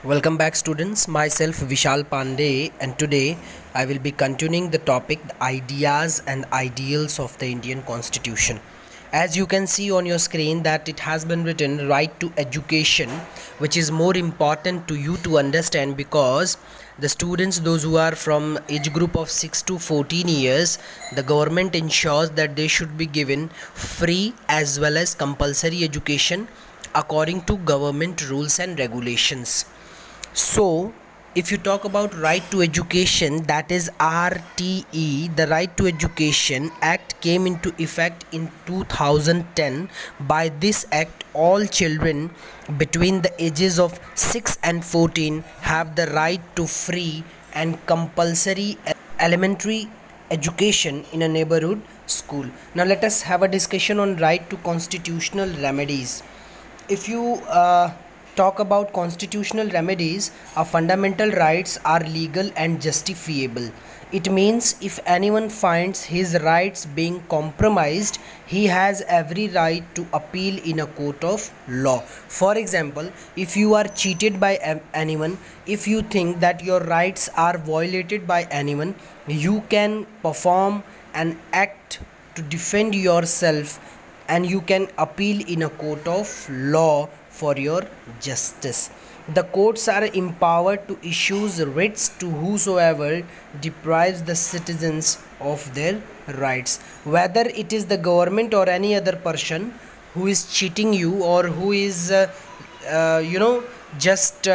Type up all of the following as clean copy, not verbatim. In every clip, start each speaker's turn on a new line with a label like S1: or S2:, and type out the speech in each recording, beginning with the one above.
S1: Welcome back students, myself Vishal Pandey, and today I will be continuing the topic the ideas and ideals of the Indian Constitution. As you can see on your screen that it has been written right to education, which is more important to you to understand because the students, those who are from age group of 6 to 14 years, the government ensures that they should be given free as well as compulsory education according to government rules and regulations. So, if you talk about right to education, that is RTE, the Right to Education Act came into effect in 2010. By this act, all children between the ages of 6 and 14 have the right to free and compulsory elementary education in a neighborhood school. Now, let us have a discussion on right to constitutional remedies. If you talk about constitutional remedies, our fundamental rights are legal and justifiable. It means if anyone finds his rights being compromised, he has every right to appeal in a court of law. For example, if you are cheated by anyone, if you think that your rights are violated by anyone, you can perform an act to defend yourself and you can appeal in a court of law for your justice. The courts are empowered to issue writs to whosoever deprives the citizens of their rights, whether it is the government or any other person who is cheating you or who is just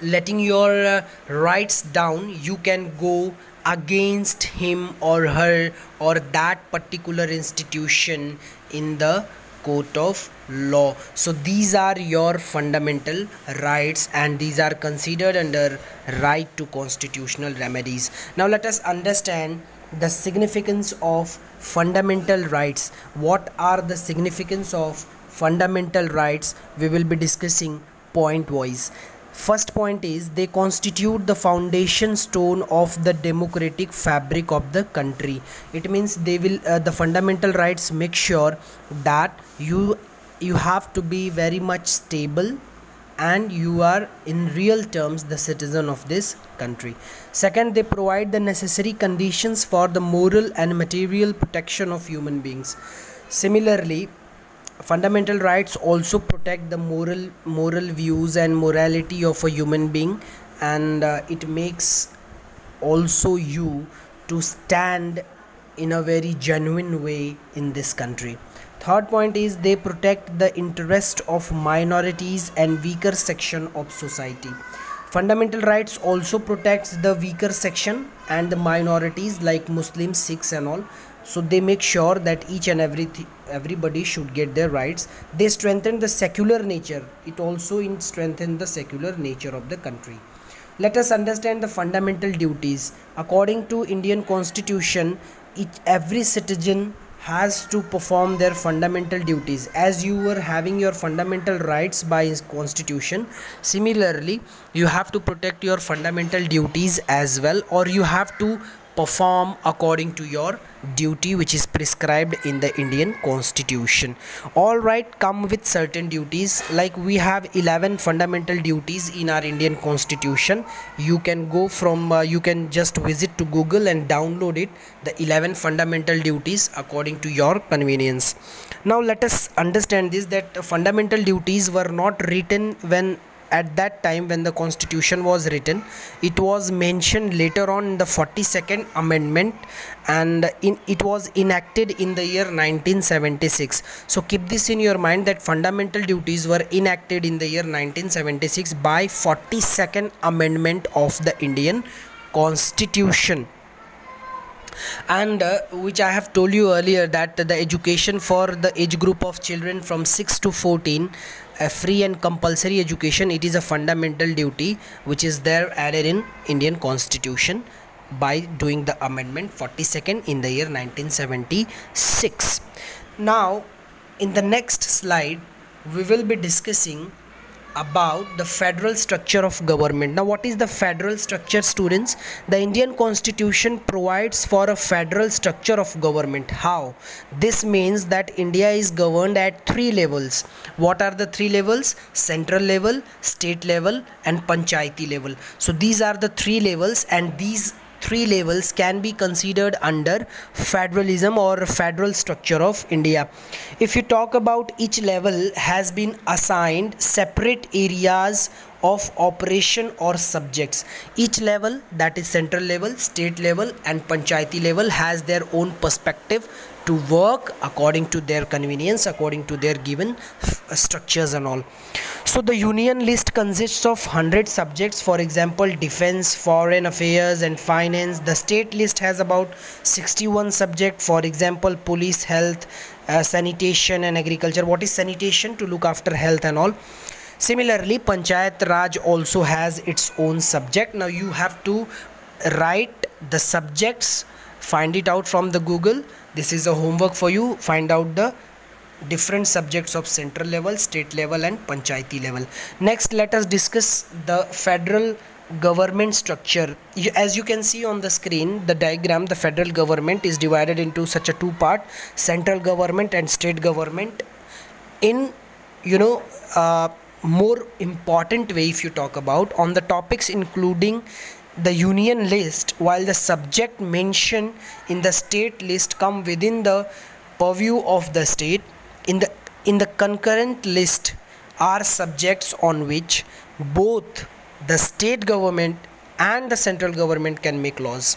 S1: letting your rights down. You can go against him or her or that particular institution in the court of law. So these are your fundamental rights and these are considered under right to constitutional remedies. Now let us understand the significance of fundamental rights. What are the significance of fundamental rights? We will be discussing point wise. First point is they constitute the foundation stone of the democratic fabric of the country. It means they will the fundamental rights make sure that you have to be very much stable and you are in real terms the citizen of this country. Second, they provide the necessary conditions for the moral and material protection of human beings. Similarly, fundamental rights also protect the moral views and morality of a human being, and it makes also you to stand in a very genuine way in this country. Third point is they protect the interest of minorities and weaker section of society. Fundamental rights also protects the weaker section and the minorities like Muslims, Sikhs and all. So they make sure that each and everybody should get their rights. They strengthen the secular nature. It also strengthens the secular nature of the country. Let us understand the fundamental duties. According to Indian Constitution, every citizen has to perform their fundamental duties. As you were having your fundamental rights by constitution, similarly you have to protect your fundamental duties as well, or you have to perform according to your duty which is prescribed in the Indian Constitution. All right, come with certain duties, like we have 11 fundamental duties in our Indian Constitution. You can go from you can just visit to Google and download it, the 11 fundamental duties according to your convenience. Now let us understand this, that fundamental duties were not written when at that time when the constitution was written. It was mentioned later on in the 42nd amendment, and it was enacted in the year 1976. So keep this in your mind that fundamental duties were enacted in the year 1976 by 42nd amendment of the Indian Constitution. And which I have told you earlier that the education for the age group of children from 6 to 14, free and compulsory education, it is a fundamental duty which is there added in Indian Constitution by doing the amendment 42nd in the year 1976. Now in the next slide we will be discussing about the federal structure of government. Now, what is the federal structure, students? The Indian Constitution provides for a federal structure of government. How? This means that India is governed at three levels. What are the three levels? Central level, state level, and panchayati level. So these are the three levels, and these three levels can be considered under federalism or federal structure of India. If you talk about, each level has been assigned separate areas of operation or subjects. Each level, that is central level, state level, and panchayati level, has their own perspective to work according to their convenience, according to their given structures and all. So the union list consists of 100 subjects, for example defense, foreign affairs, and finance. The state list has about 61 subjects, for example police, health, sanitation, and agriculture. What is sanitation? To look after health and all. Similarly, Panchayat Raj also has its own subject. Now you have to write the subjects, find it out from the Google. This is a homework for you. Find out the different subjects of central level, state level, and panchayati level. Next, let us discuss the federal government structure. As you can see on the screen, the diagram, the federal government is divided into such a two part: central government and state government. In more important way, if you talk about on the topics including the union list, while the subject mentioned in the state list come within the purview of the state, in the concurrent list are subjects on which both the state government and the central government can make laws.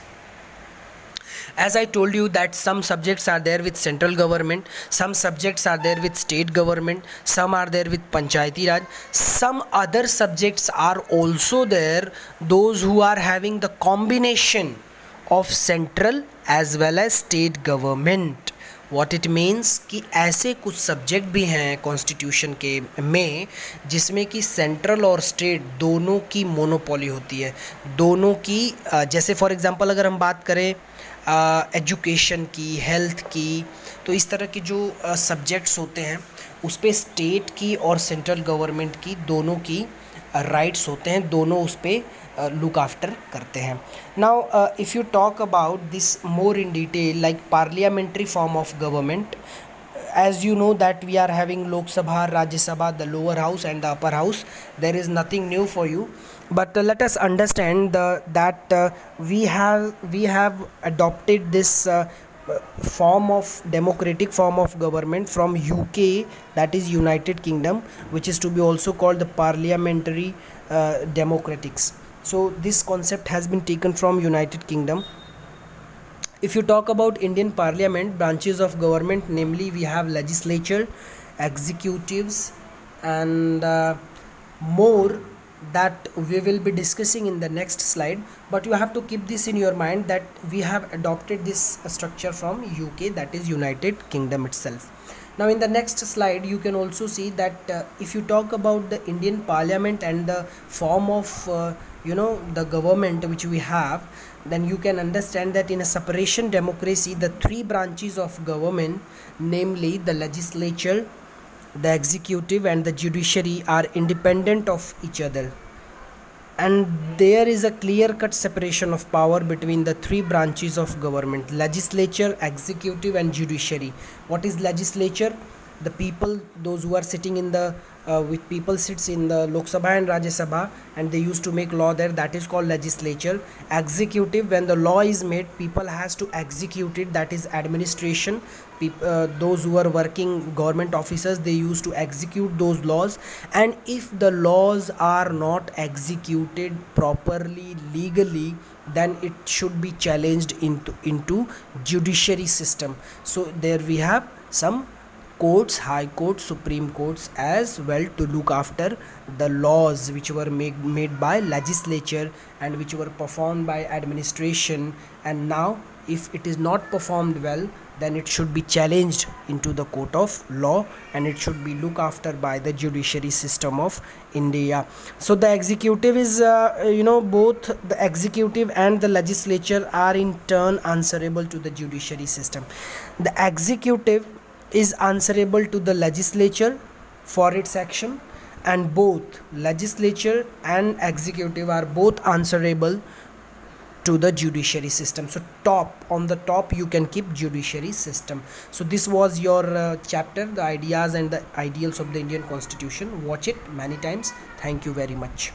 S1: As I told you that some subjects are there with central government, some subjects are there with state government, some are there with Panchayati Raj, some other subjects are also there, those who are having the combination of central as well as state government. What it means कि ऐसे कुछ subject भी हैं constitution के में जिसमें कि central और स्टेट दोनों की मोनोपोली होती है, दोनों की जैसे फॉर एग्जांपल अगर हम बात करें एजुकेशन की, हेल्थ की, तो इस तरह के जो सब्जेक्ट्स होते हैं उस पर स्टेट की और सेंट्रल गवर्नमेंट की दोनों की राइट्स होते हैं, दोनों उस पर लुक आफ्टर करते हैं. Now if you talk about this more in detail, like parliamentary form of government, as you know that we are having Lok Sabha, Rajya Sabha, the lower house and the upper house. There is nothing new for you, but let us understand that we have adopted this form of democratic form of government from UK, that is United Kingdom, which is to be also called the parliamentary democratics. So this concept has been taken from United Kingdom. If you talk about Indian Parliament, branches of government, namely we have legislature, executives, and more that we will be discussing in the next slide. But you have to keep this in your mind that we have adopted this structure from UK, that is United Kingdom itself. Now in the next slide you can also see that if you talk about the Indian Parliament and the form of the government which we have, then you can understand that in a separation democracy, the three branches of government, namely the legislature, the executive, and the judiciary, are independent of each other, and there is a clear-cut separation of power between the three branches of government: legislature, executive, and judiciary. What is legislature? The people, those who are sitting in the with people sits in the Lok Sabha and Rajya Sabha, and they used to make law there, that is called legislature. Executive, when the law is made, people has to execute it, that is administration. Those who are working government officers, they used to execute those laws, and if the laws are not executed properly, legally, then it should be challenged into judiciary system. So there we have some courts, high courts, supreme courts as well, to look after the laws which were made by legislature and which were performed by administration, and now if it is not performed well, then it should be challenged into the court of law, and it should be looked after by the judiciary system of India. So the executive is both the executive and the legislature are in turn answerable to the judiciary system. The executive is answerable to the legislature for its action, and both legislature and executive are both answerable to the judiciary system. So top, on the top you can keep judiciary system. So this was your chapter, the ideas and the ideals of the Indian Constitution. Watch it many times. Thank you very much.